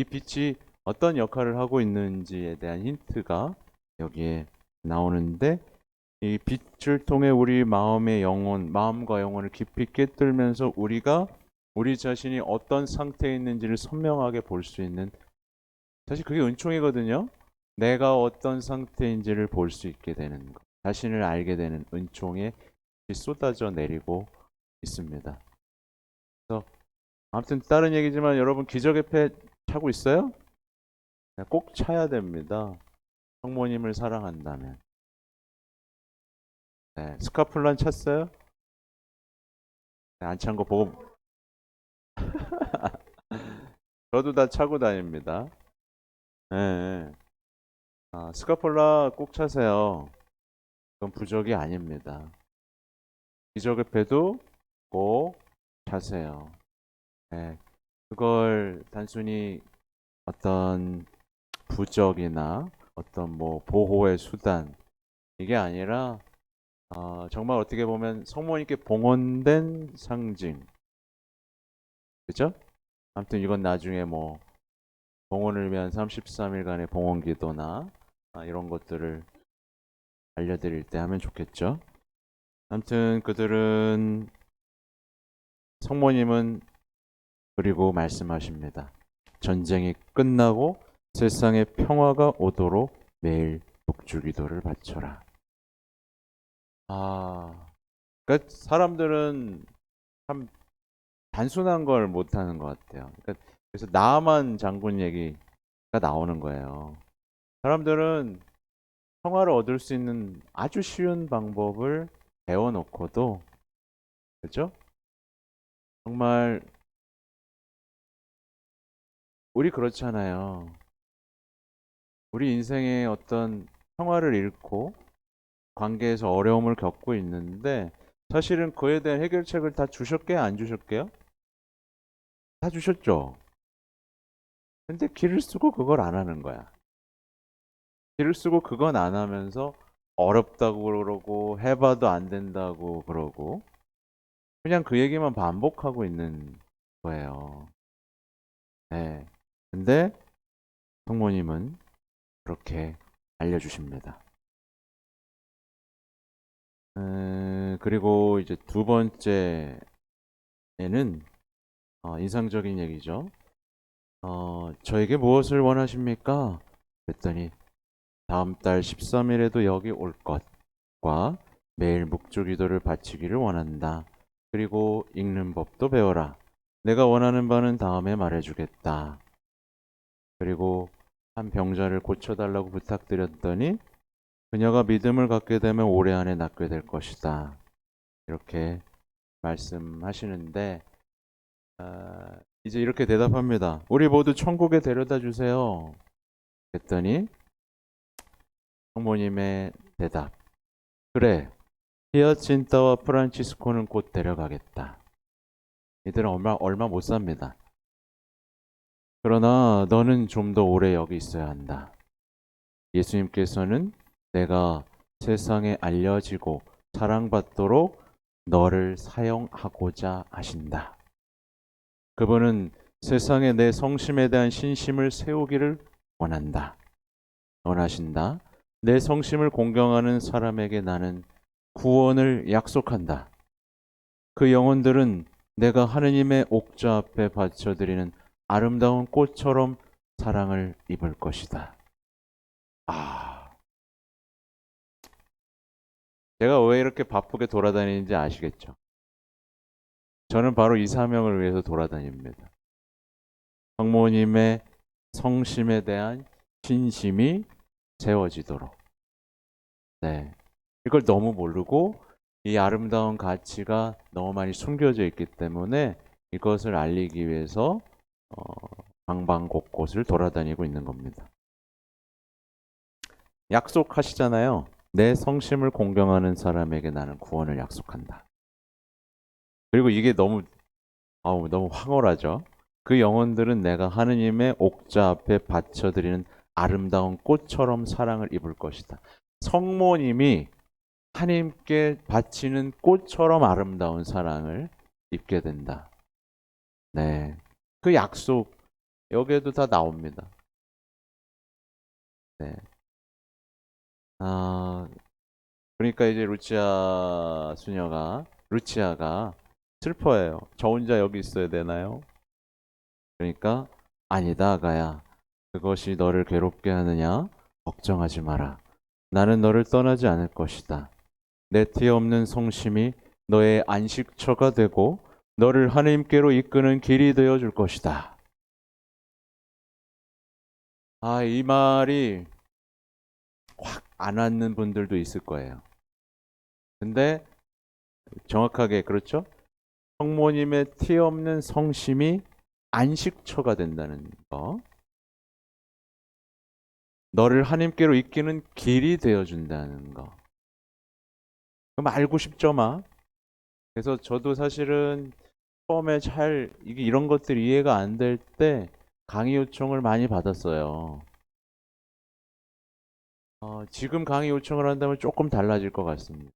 이 빛이 어떤 역할을 하고 있는지에 대한 힌트가 여기에 나오는데, 이 빛을 통해 우리 마음의 영혼, 마음과 영혼을 깊이 꿰뚫면서 우리가 우리 자신이 어떤 상태에 있는지를 선명하게 볼 수 있는, 사실 그게 은총이거든요. 내가 어떤 상태인지를 볼 수 있게 되는 것, 자신을 알게 되는 은총에 쏟아져 내리고 있습니다. 그래서 아무튼 다른 얘기지만 여러분 기적의 패 차고 있어요? 꼭 차야 됩니다. 성모님을 사랑한다면. 네, 스카플란 찼어요? 네, 안 찬 거 보고 저도 다 차고 다닙니다. 네, 네. 스카폴라 꼭 차세요. 그건 부적이 아닙니다. 기적의 패도 꼭 차세요. 네, 그걸 단순히 어떤 부적이나 어떤 뭐 보호의 수단, 이게 아니라 정말 어떻게 보면 성모님께 봉헌된 상징, 그죠? 아무튼 이건 나중에 뭐 봉헌을 위한 33일간의 봉헌 기도나 이런 것들을 알려드릴 때 하면 좋겠죠. 아무튼 그들은, 성모님은 그리고 말씀하십니다. 전쟁이 끝나고 세상에 평화가 오도록 매일 복주기도를 바쳐라. 그러니까 사람들은 참 단순한 걸 못하는 것 같아요. 그러니까 그래서 나만 장군 얘기가 나오는 거예요. 사람들은 평화를 얻을 수 있는 아주 쉬운 방법을 배워놓고도, 그죠? 정말 우리 그렇잖아요. 우리 인생에 어떤 평화를 잃고 관계에서 어려움을 겪고 있는데, 사실은 그에 대한 해결책을 다 주셨게요? 안 주셨게요? 다 주셨죠. 근데 길을 쓰고 그걸 안 하는 거야. 길을 쓰고 그건 안 하면서 어렵다고 그러고 해봐도 안 된다고 그러고 그냥 그 얘기만 반복하고 있는 거예요. 네. 근데 성모님은 그렇게 알려주십니다. 그리고 이제 두 번째에는 인상적인 얘기죠. 저에게 무엇을 원하십니까? 그랬더니 다음 달 13일에도 여기 올 것과 매일 묵주기도를 바치기를 원한다. 그리고 읽는 법도 배워라. 내가 원하는 바는 다음에 말해주겠다. 그리고 한 병자를 고쳐달라고 부탁드렸더니 그녀가 믿음을 갖게 되면 올해 안에 낫게 될 것이다. 이렇게 말씀하시는데, 이제 이렇게 대답합니다. 우리 모두 천국에 데려다 주세요. 그랬더니 성모님의 대답. 그래, 히아친타와 프란치스코는 곧 데려가겠다. 이들은 얼마 못 삽니다. 그러나 너는 좀 더 오래 여기 있어야 한다. 예수님께서는 내가 세상에 알려지고 사랑받도록 너를 사용하고자 하신다. 그분은 세상에 내 성심에 대한 신심을 세우기를 원하신다. 내 성심을 공경하는 사람에게 나는 구원을 약속한다. 그 영혼들은 내가 하느님의 옥좌 앞에 바쳐드리는 아름다운 꽃처럼 사랑을 입을 것이다. 제가 왜 이렇게 바쁘게 돌아다니는지 아시겠죠? 저는 바로 이 사명을 위해서 돌아다닙니다. 성모님의 성심에 대한 신심이 세워지도록. 네. 이걸 너무 모르고 이 아름다운 가치가 너무 많이 숨겨져 있기 때문에 이것을 알리기 위해서 방방곳곳을 돌아다니고 있는 겁니다. 약속하시잖아요. 내 성심을 공경하는 사람에게 나는 구원을 약속한다. 그리고 이게 너무 황홀하죠. 그 영혼들은 내가 하느님의 옥좌 앞에 바쳐드리는 아름다운 꽃처럼 사랑을 입을 것이다. 성모님이 하나님께 바치는 꽃처럼 아름다운 사랑을 입게 된다. 네. 그 약속, 여기에도 다 나옵니다. 네. 아, 그러니까 이제 루치아가 슬퍼해요. 저 혼자 여기 있어야 되나요? 그러니까 아니다, 아가야. 그것이 너를 괴롭게 하느냐? 걱정하지 마라. 나는 너를 떠나지 않을 것이다. 내 티 없는 성심이 너의 안식처가 되고 너를 하나님께로 이끄는 길이 되어 줄 것이다. 아, 이 말이 확 안 왔는 분들도 있을 거예요. 근데 정확하게 그렇죠? 성모님의 티 없는 성심이 안식처가 된다는 거. 너를 하나님께로 이끄는 길이 되어 준다는 거. 그럼 알고 싶죠, 마? 그래서 저도 사실은 처음에 이게 이런 것들이 이해가 안 될 때 강의 요청을 많이 받았어요. 지금 강의 요청을 한다면 조금 달라질 것 같습니다.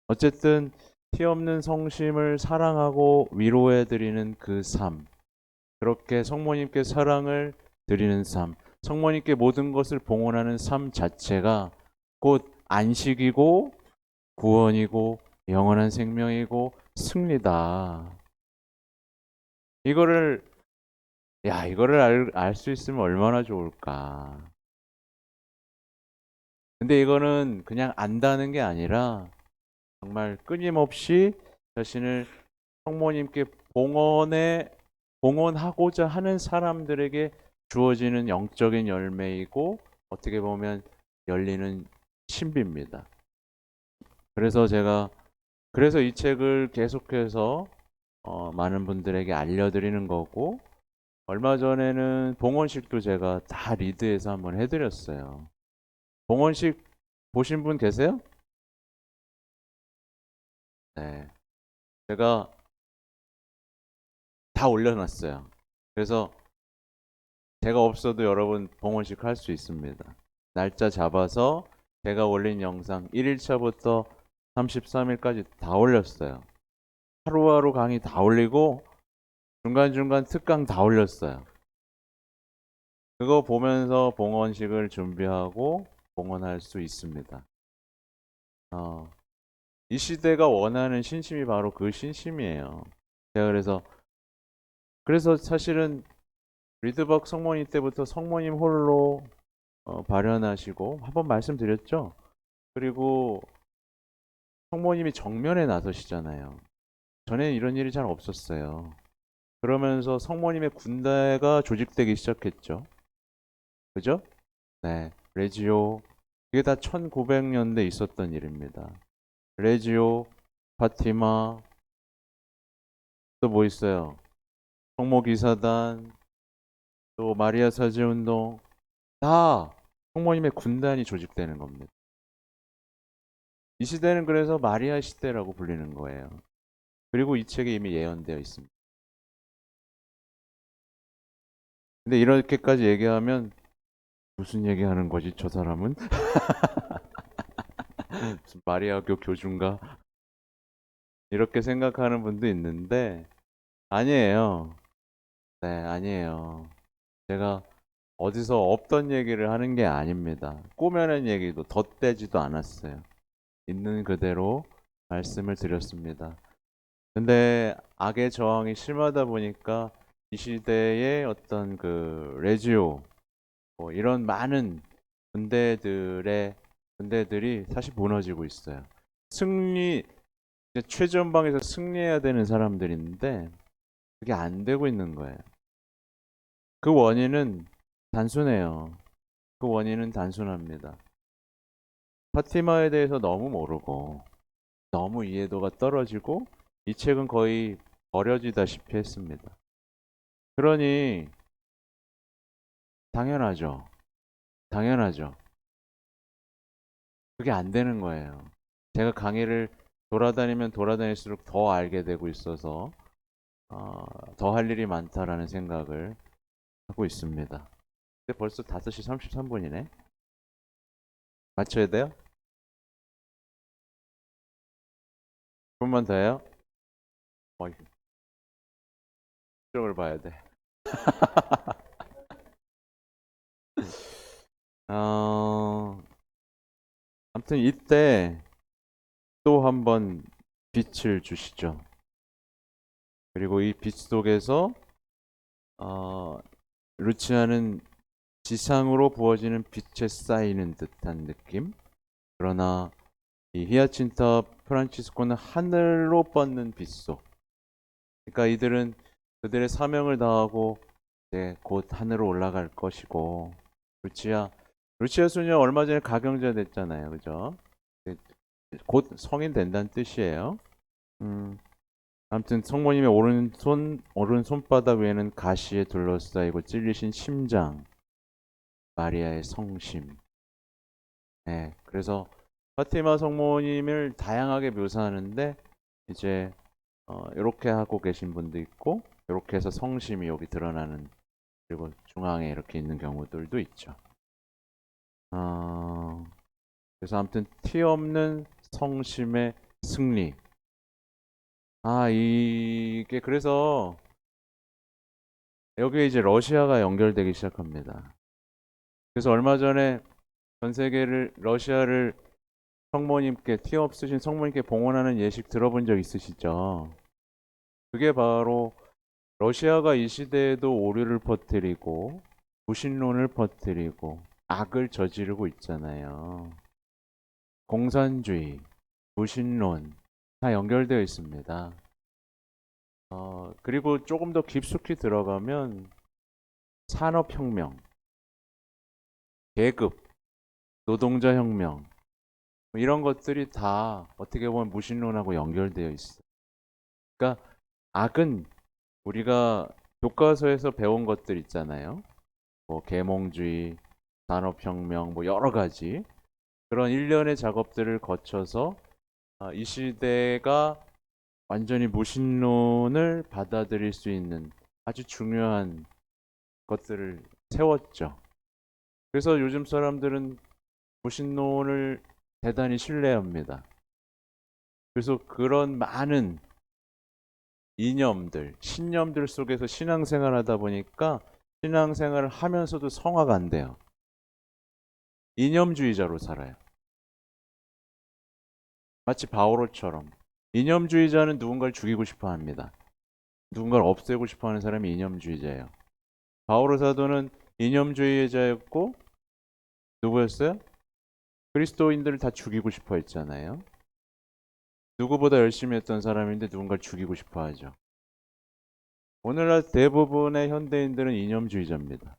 어쨌든 티 없는 성심을 사랑하고 위로해 드리는 그 삶, 그렇게 성모님께 사랑을 드리는 삶, 성모님께 모든 것을 봉헌하는 삶 자체가 곧 안식이고 구원이고 영원한 생명이고 승리다. 이거를 이거를 알 수 있으면 얼마나 좋을까. 근데 이거는 그냥 안다는 게 아니라 정말 끊임없이 자신을 성모님께 봉헌하고자 하는 사람들에게 주어지는 영적인 열매이고 어떻게 보면 열리는 신비입니다. 그래서 이 책을 계속해서 많은 분들에게 알려드리는 거고 얼마 전에는 봉헌식도 제가 다 리드해서 한번 해드렸어요. 봉헌식 보신 분 계세요? 네. 제가 다 올려놨어요. 그래서 제가 없어도 여러분 봉헌식 할 수 있습니다. 날짜 잡아서 제가 올린 영상 1일차부터 33일까지 다 올렸어요. 하루하루 강의 다 올리고 중간중간 특강 다 올렸어요. 그거 보면서 봉헌식을 준비하고 봉헌할 수 있습니다. 이 시대가 원하는 신심이 바로 그 신심이에요. 제가 그래서 사실은 리드박 성모님 때부터 성모님 홀로 발현하시고 한번 말씀드렸죠. 그리고 성모님이 정면에 나서시잖아요. 전에는 이런 일이 잘 없었어요. 그러면서 성모님의 군대가 조직되기 시작했죠. 그죠? 네. 레지오. 이게 다 1900년대 있었던 일입니다. 레지오, 파티마, 또 뭐 있어요? 성모기사단, 또 마리아 사제운동, 다 성모님의 군단이 조직되는 겁니다. 이 시대는 그래서 마리아 시대라고 불리는 거예요. 그리고 이 책에 이미 예언되어 있습니다. 근데 이렇게까지 얘기하면 무슨 얘기하는 거지, 저 사람은? 무슨 마리아교 교주인가? 이렇게 생각하는 분도 있는데 아니에요. 네, 아니에요. 제가 어디서 없던 얘기를 하는 게 아닙니다. 꾸며낸 얘기도 덧대지도 않았어요. 있는 그대로 말씀을 드렸습니다. 근데 악의 저항이 심하다 보니까 이 시대의 어떤 그 레지오 뭐 이런 많은 군대들이 사실 무너지고 있어요. 승리 최전방에서 승리해야 되는 사람들인데 그게 안 되고 있는 거예요. 그 원인은 단순해요. 그 원인은 단순합니다. 파티마에 대해서 너무 모르고 너무 이해도가 떨어지고 이 책은 거의 버려지다시피 했습니다. 그러니 당연하죠. 당연하죠. 그게 안 되는 거예요. 제가 강의를 돌아다니면 돌아다닐수록 더 알게 되고 있어서 더 할 일이 많다라는 생각을 하고 있습니다. 근데 벌써 5시 33분이네. 맞춰야 돼요? 조금만 더 해요? 어, 수정을 봐야 돼. 아무튼 이때 또 한번 빛을 주시죠. 그리고 이 빛 속에서 어, 루치아는 지상으로 부어지는 빛에 쌓이는 듯한 느낌. 그러나 이 히아친타 프란치스코는 하늘로 뻗는 빛속. 그러니까 이들은 그들의 사명을 다하고 이제 곧 하늘로 올라갈 것이고, 루치아 수녀 얼마 전에 가경자 됐잖아요, 그죠? 곧 성인 된다는 뜻이에요. 음, 아무튼 성모님의 오른 손바닥 위에는 가시에 둘러싸이고 찔리신 심장, 마리아의 성심. 네, 그래서 파티마 성모님을 다양하게 묘사하는데 이제 이렇게 하고 계신 분도 있고 이렇게 해서 성심이 여기 드러나는 그리고 중앙에 이렇게 있는 경우들도 있죠. 그래서 아무튼 티 없는 성심의 승리. 이게 그래서 여기에 이제 러시아가 연결되기 시작합니다. 그래서 얼마 전에 전 세계를 러시아를 성모님께 티 없으신 성모님께 봉헌하는 예식 들어본 적 있으시죠? 그게 바로 러시아가 이 시대에도 오류를 퍼뜨리고 무신론을 퍼뜨리고 악을 저지르고 있잖아요. 공산주의, 무신론 다 연결되어 있습니다. 그리고 조금 더 깊숙이 들어가면 산업혁명, 계급, 노동자혁명 이런 것들이 다 어떻게 보면 무신론하고 연결되어 있어요. 그러니까 악은 우리가 교과서에서 배운 것들 있잖아요. 뭐 계몽주의, 산업혁명, 뭐 여러 가지 그런 일련의 작업들을 거쳐서 이 시대가 완전히 무신론을 받아들일 수 있는 아주 중요한 것들을 세웠죠. 그래서 요즘 사람들은 무신론을 대단히 신뢰합니다. 그래서 그런 많은 이념들, 신념들 속에서 신앙생활 하다 보니까 신앙생활을 하면서도 성화가 안 돼요. 이념주의자로 살아요. 마치 바오로처럼. 이념주의자는 누군가를 죽이고 싶어 합니다. 누군가를 없애고 싶어 하는 사람이 이념주의자예요. 바오로 사도는 이념주의자였고 누구였어요? 그리스도인들을 다 죽이고 싶어 했잖아요. 누구보다 열심히 했던 사람인데 누군가를 죽이고 싶어 하죠. 오늘날 대부분의 현대인들은 이념주의자입니다.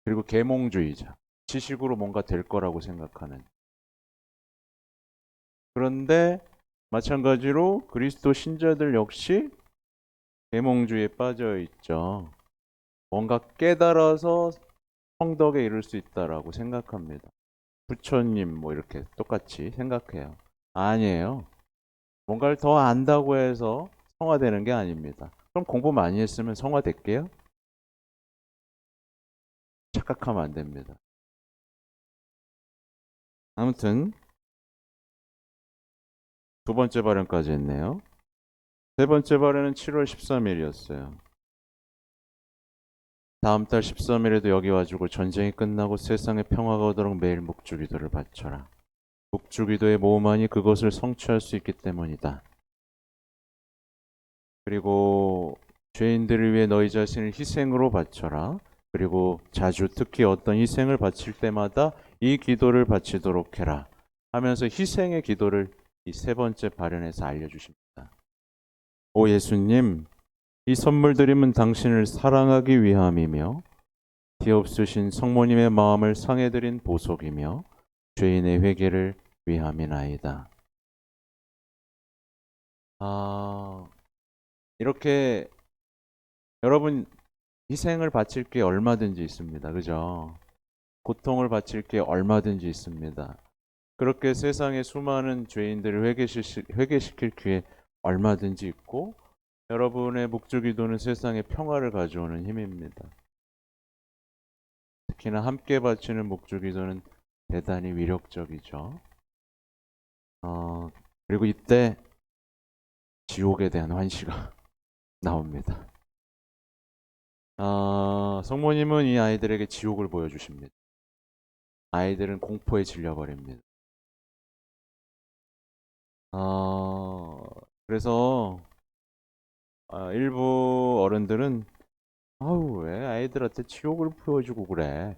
그리고 계몽주의자. 지식으로 뭔가 될 거라고 생각하는. 그런데 마찬가지로 그리스도 신자들 역시 계몽주의에 빠져 있죠. 뭔가 깨달아서 성덕에 이룰 수 있다라고 생각합니다. 부처님 뭐 이렇게 똑같이 생각해요. 아니에요. 뭔가를 더 안다고 해서 성화되는 게 아닙니다. 그럼 공부 많이 했으면 성화될게요? 착각하면 안 됩니다. 아무튼 두 번째 발언까지 했네요. 세 번째 발언은 7월 13일이었어요. 다음 달 13일에도 여기 와주고 전쟁이 끝나고 세상에 평화가 오도록 매일 묵주기도를 바쳐라. 묵주기도의 모험만이 그것을 성취할 수 있기 때문이다. 그리고 죄인들을 위해 너희 자신을 희생으로 바쳐라. 그리고 자주 특히 어떤 희생을 바칠 때마다 이 기도를 바치도록 해라. 하면서 희생의 기도를 이 세 번째 발언에서 알려주십니다. 오 예수님, 이 선물 드림은 당신을 사랑하기 위함이며 티 없으신 성모님의 마음을 상해드린 보석이며 죄인의 회개를 위함이나이다. 이렇게 여러분 희생을 바칠 게 얼마든지 있습니다. 그죠? 고통을 바칠 게 얼마든지 있습니다. 그렇게 세상의 수많은 죄인들을 회개시킬 기회 얼마든지 있고 여러분의 묵주기도는 세상에 평화를 가져오는 힘입니다. 특히나 함께 바치는 묵주기도는 대단히 위력적이죠. 그리고 이때 지옥에 대한 환시가 나옵니다. 성모님은 이 아이들에게 지옥을 보여주십니다. 아이들은 공포에 질려버립니다. 그래서 일부 어른들은 아우 왜 아이들한테 지옥을 보여주고 그래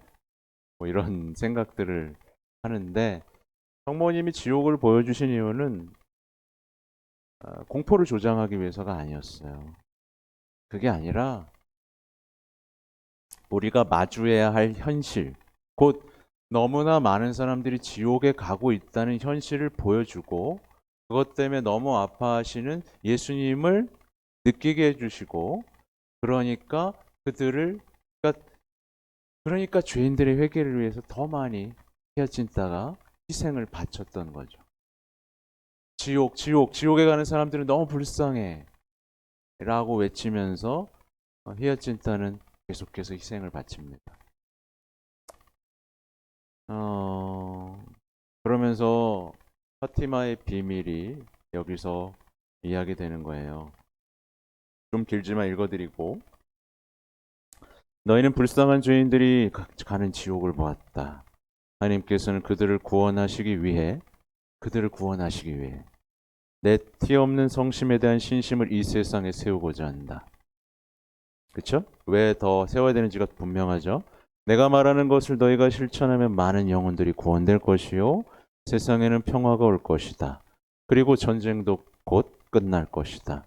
뭐 이런 생각들을 하는데 성모님이 지옥을 보여주신 이유는 공포를 조장하기 위해서가 아니었어요. 그게 아니라 우리가 마주해야 할 현실, 곧 너무나 많은 사람들이 지옥에 가고 있다는 현실을 보여주고 그것 때문에 너무 아파하시는 예수님을 느끼게 해주시고 그러니까 그들을 그러니까, 그러니까 죄인들의 회개를 위해서 더 많이 히야cin타가 희생을 바쳤던 거죠. 지옥에 가는 사람들은 너무 불쌍해 라고 외치면서 히야cin타는 계속해서 희생을 바칩니다. 그러면서 파티마의 비밀이 여기서 이야기되는 거예요. 좀 길지만 읽어드리고 너희는 불쌍한 죄인들이 가는 지옥을 보았다. 하나님께서는 그들을 구원하시기 위해 내 티 없는 성심에 대한 신심을 이 세상에 세우고자 한다. 그쵸? 왜 더 세워야 되는지가 분명하죠. 내가 말하는 것을 너희가 실천하면 많은 영혼들이 구원될 것이요 세상에는 평화가 올 것이다. 그리고 전쟁도 곧 끝날 것이다.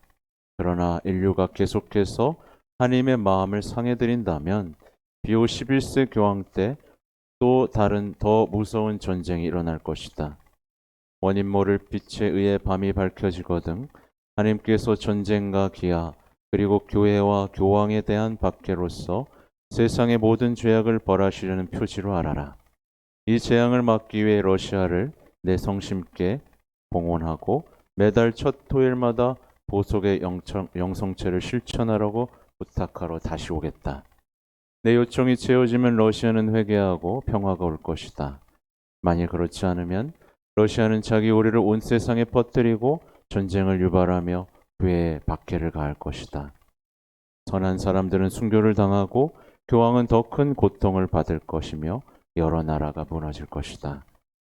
그러나 인류가 계속해서 하나님의 마음을 상해드린다면 비오 11세 교황 때 또 다른 더 무서운 전쟁이 일어날 것이다. 원인 모를 빛에 의해 밤이 밝혀지거든 하나님께서 전쟁과 기아 그리고 교회와 교황에 대한 박해로서 세상의 모든 죄악을 벌하시려는 표지로 알아라. 이 재앙을 막기 위해 러시아를 내 성심께 봉헌하고 매달 첫 토요일마다 보석의 영성체를 실천하라고 부탁하러 다시 오겠다. 내 요청이 채워지면 러시아는 회개하고 평화가 올 것이다. 만일 그렇지 않으면 러시아는 자기 오리를 온 세상에 퍼뜨리고 전쟁을 유발하며 교회에 박해를 가할 것이다. 선한 사람들은 순교를 당하고 교황은 더 큰 고통을 받을 것이며 여러 나라가 무너질 것이다.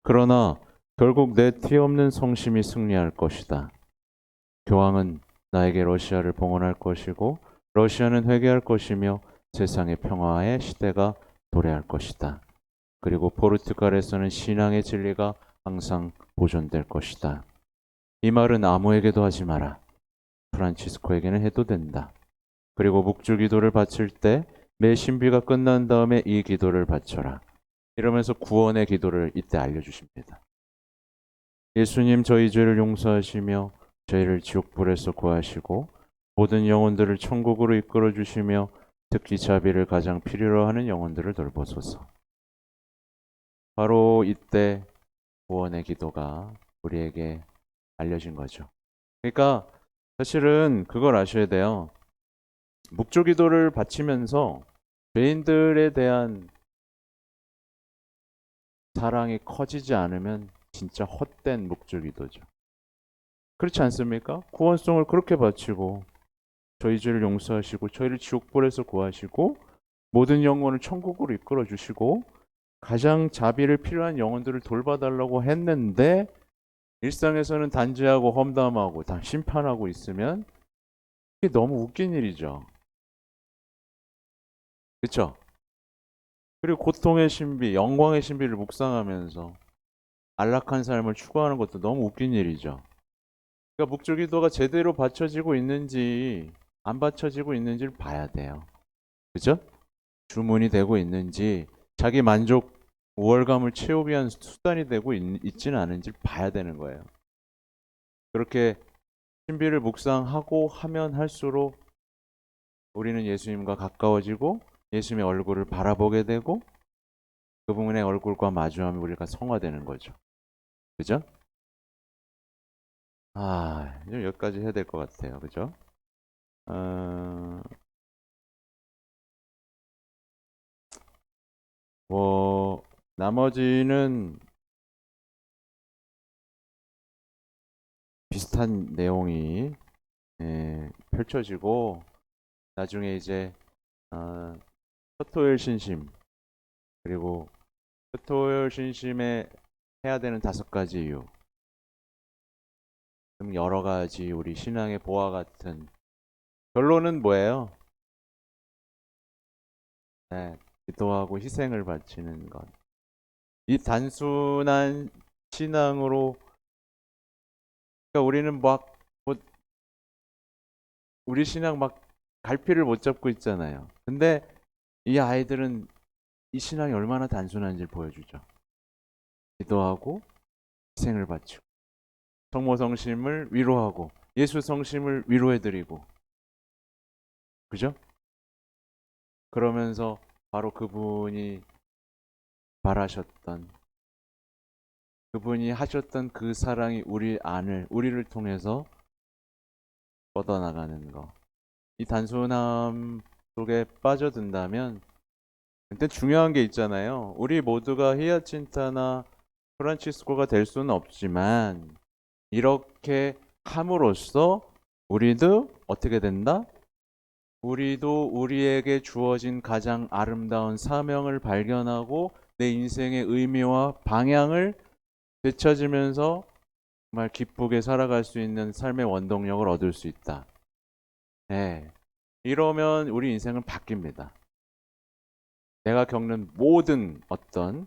그러나 결국 내 티 없는 성심이 승리할 것이다. 교황은 나에게 러시아를 봉헌할 것이고 러시아는 회개할 것이며 세상의 평화의 시대가 도래할 것이다. 그리고 포르투갈에서는 신앙의 진리가 항상 보존될 것이다. 이 말은 아무에게도 하지 마라. 프란치스코에게는 해도 된다. 그리고 묵주 기도를 바칠 때 매 신비가 끝난 다음에 이 기도를 바쳐라. 이러면서 구원의 기도를 이때 알려주십니다. 예수님 저희 죄를 용서하시며 저희를 지옥불에서 구하시고 모든 영혼들을 천국으로 이끌어 주시며 특히 자비를 가장 필요로 하는 영혼들을 돌보소서. 바로 이때 구원의 기도가 우리에게 알려진 거죠. 그러니까 사실은 그걸 아셔야 돼요. 묵주 기도를 바치면서 죄인들에 대한 사랑이 커지지 않으면 진짜 헛된 묵주 기도죠. 그렇지 않습니까? 구원성을 그렇게 바치고 저희 죄를 용서하시고 저희를 지옥불에서 구하시고 모든 영혼을 천국으로 이끌어 주시고 가장 자비를 필요한 영혼들을 돌봐달라고 했는데 일상에서는 단죄하고 험담하고 다 심판하고 있으면 이게 너무 웃긴 일이죠. 그렇죠? 그리고 고통의 신비, 영광의 신비를 묵상하면서 안락한 삶을 추구하는 것도 너무 웃긴 일이죠. 그러니까 묵주기도가 제대로 받쳐지고 있는지 안 받쳐지고 있는지를 봐야 돼요. 그죠? 주문이 되고 있는지 자기 만족 우월감을 채우기 위한 수단이 되고 있지는 않은지를 봐야 되는 거예요. 그렇게 신비를 묵상하고 하면 할수록 우리는 예수님과 가까워지고 예수님의 얼굴을 바라보게 되고 그분의 얼굴과 마주하면 우리가 성화되는 거죠. 그죠? 이제 여기까지 해야 될 것 같아요. 그죠? 뭐 나머지는 비슷한 내용이 펼쳐지고 나중에 이제 토요일 신심, 그리고 토요일 신심에 해야 되는 5가지 이유, 좀 여러 가지 우리 신앙의 보화 같은, 결론은 뭐예요? 네, 기도하고 희생을 바치는 것. 이 단순한 신앙으로, 그러니까 우리는 우리 신앙 막 갈피를 못 잡고 있잖아요. 근데 이 아이들은 이 신앙이 얼마나 단순한지를 보여주죠. 기도하고 희생을 바치고 성모 성심을 위로하고 예수 성심을 위로해드리고, 그죠? 그러면서 바로 그분이 바라셨던, 그분이 하셨던 그 사랑이 우리를 통해서 뻗어나가는 거. 이 단순함 속에 빠져든다면, 근데 중요한 게 있잖아요. 우리 모두가 히아친타나 프란치스코가 될 수는 없지만, 이렇게 함으로써 우리도 어떻게 된다? 우리도 우리에게 주어진 가장 아름다운 사명을 발견하고 내 인생의 의미와 방향을 되찾으면서 정말 기쁘게 살아갈 수 있는 삶의 원동력을 얻을 수 있다. 네. 이러면 우리 인생은 바뀝니다. 내가 겪는 모든 어떤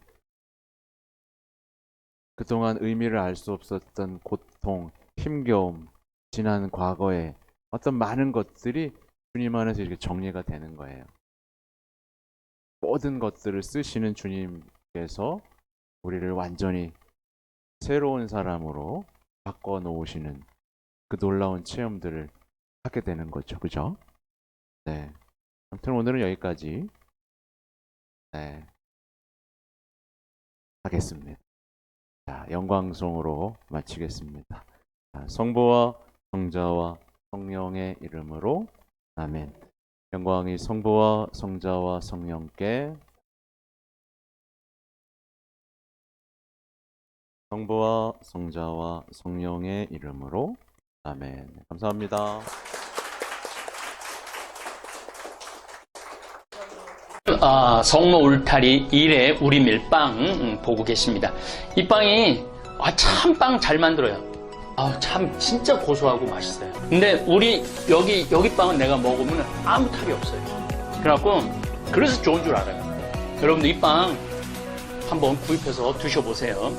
그동안 의미를 알 수 없었던 고통, 힘겨움, 지난 과거의 어떤 많은 것들이 주님 안에서 이렇게 정리가 되는 거예요. 모든 것들을 쓰시는 주님께서 우리를 완전히 새로운 사람으로 바꿔 놓으시는 그 놀라운 체험들을 하게 되는 거죠. 그죠? 네. 아무튼 오늘은 여기까지 하겠습니다. 자, 영광송으로 마치겠습니다. 자, 성부와 성자와 성령의 이름으로 아멘. 영광이 성부와 성자와 성령께, 성부와 성자와 성령의 이름으로 아멘. 감사합니다. 성모 울타리 1회 우리 밀빵 보고 계십니다. 이 빵이 참 빵 잘 만들어요. 참 진짜 고소하고 맛있어요. 근데 우리 여기 빵은 내가 먹으면 아무 탈이 없어요. 그래서 좋은 줄 알아요. 여러분들 이 빵 한번 구입해서 드셔보세요.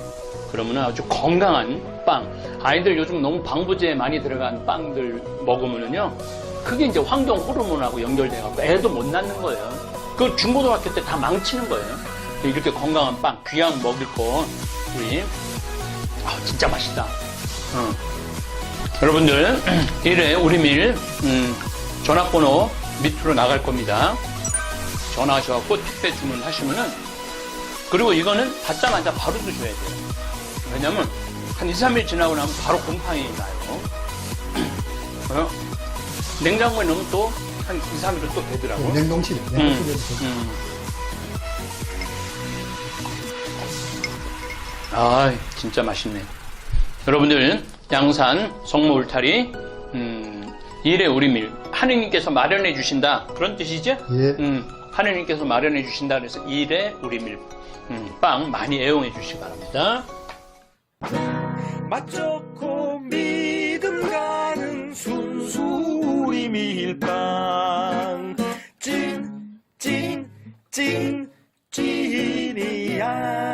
그러면 아주 건강한 빵. 아이들 요즘 너무 방부제 많이 들어간 빵들 먹으면요, 그게 이제 환경 호르몬하고 연결돼갖고 애도 못 낳는 거예요. 그 중고등학교 때 다 망치는 거예요. 이렇게 건강한 빵, 귀양 먹을 거, 우리, 진짜 맛있다. 여러분들, 1회 우리밀, 전화번호 밑으로 나갈 겁니다. 전화하셔갖고 택배 주문하시면은, 그리고 이거는 받자마자 바로 드셔야 돼요. 왜냐면, 한 2, 3일 지나고 나면 바로 곰팡이 나요. 냉장고에 넣으면 또, 한 2, 3일은 또 되더라고. 냉동실에. 진짜 맛있네. 여러분들, 양산 성모 울타리 1회 우리밀 하느님께서 마련해 주신다, 그런 뜻이죠? 예. 하느님께서 마련해 주신다 그래서 1회 우리밀 빵 많이 애용해 주시기 바랍니다. 맛 좋고 믿음 가는 순수 우리밀빵, 찐이야.